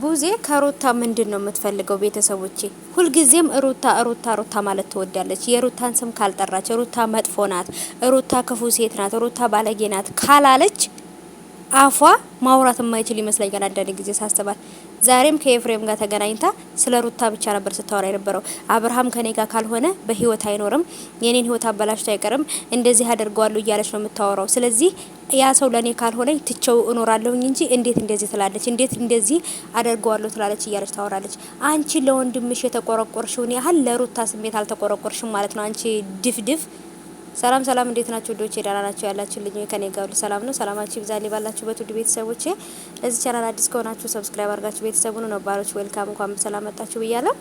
ቡዜ ከሩታ ምንድነው የምትፈልገው? ቤተሰቦቼ ሁልጊዜም ሩታ ማለት ትወዳለች። የሩታን ስም ካልጠራች ሩታ መጥፎ ናት፣ ሩታ ክፉ ሴት ናት፣ ሩታ ባለጌ ናት ካላለች አፏ ማውራት የማይችል ይመስለኛል አንዳንድ ጊዜ ሳስባት። ዛሬም ከኤፍሬም ጋር ተገናኝታ ስለ ሩታ ብቻ ነበር ስታወራ የነበረው። አብርሃም ከኔ ጋር ካልሆነ በህይወት አይኖርም፣ የኔን ህይወት አበላሽቶ አይቀርም፣ እንደዚህ አደርገዋለሁ እያለች ነው የምታወራው። ስለዚህ ያ ሰው ለኔ ካልሆነ ትቼው እኖራለሁኝ እንጂ እንዴት እንደዚህ ትላለች፣ እንዴት እንደዚህ አደርገዋለሁ ትላለች እያለች ታወራለች። አንቺ ለወንድምሽ የተቆረቆርሽውን ያህል ለሩታ ስሜት አልተቆረቆርሽም ማለት ነው አንቺ ድፍድፍ። ሰላም ሰላም፣ እንዴት ናችሁ ዶቼ? ደህና ናችሁ ያላችሁልኝ? ከኔ ጋር ሁሉ ሰላም ነው። ሰላማችሁ ይብዛልኝ ባላችሁበት ውድ ቤተሰቦቼ። ለዚህ ቻናል አዲስ ከሆናችሁ ሰብስክራይብ አድርጋችሁ ቤተሰቡን ነባሮች ዌልካም፣ እንኳን በሰላም መጣችሁ ብያለሁ።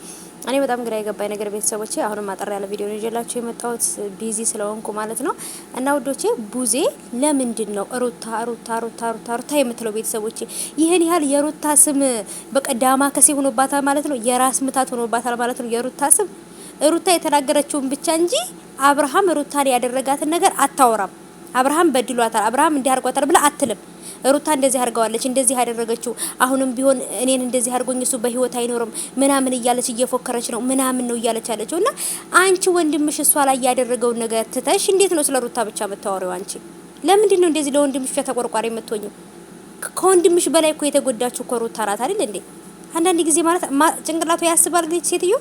እኔ በጣም ግራ የገባኝ ነገር ቤተሰቦቼ፣ አሁንም አጠር ያለ ቪዲዮ ነው ይዤላችሁ የመጣሁት ቢዚ ስለሆንኩ ማለት ነው። እና ውዶቼ ቡዜ ለምንድን ነው ሩታ የምትለው? ቤተሰቦቼ ይሄን ያህል የሩታ ስም በቀዳማ ከሴ ሆኖባታል ማለት ነው። የራስ ምታት ሆኖባታል ማለት ነው የሩታ ስም። ሩታ የተናገረችውን ብቻ እንጂ አብርሃም ሩታን ያደረጋትን ነገር አታወራም። አብርሃም በድሏታል፣ አብርሃም እንዲያርጓታል ብላ አትልም። ሩታ እንደዚህ አድርጋዋለች፣ እንደዚህ ያደረገችው አሁንም ቢሆን እኔን እንደዚህ አድርጎኝ እሱ በህይወት አይኖርም ምናምን እያለች እየፎከረች ነው ምናምን ነው እያለች ያለችው። እና አንቺ ወንድምሽ እሷ ላይ ያደረገውን ነገር ትተሽ እንዴት ነው ስለ ሩታ ብቻ የምታወሪው? አንቺ ለምንድን ነው እንደዚህ ለወንድምሽ ብቻ ተቆርቋሪ የምትሆኚው? ከወንድምሽ በላይ እኮ የተጎዳችው እኮ ሩታ ናት አይደል እንዴ? አንዳንድ ጊዜ ማለት ጭንቅላቱ ያስባል ልጅ ሴትዮ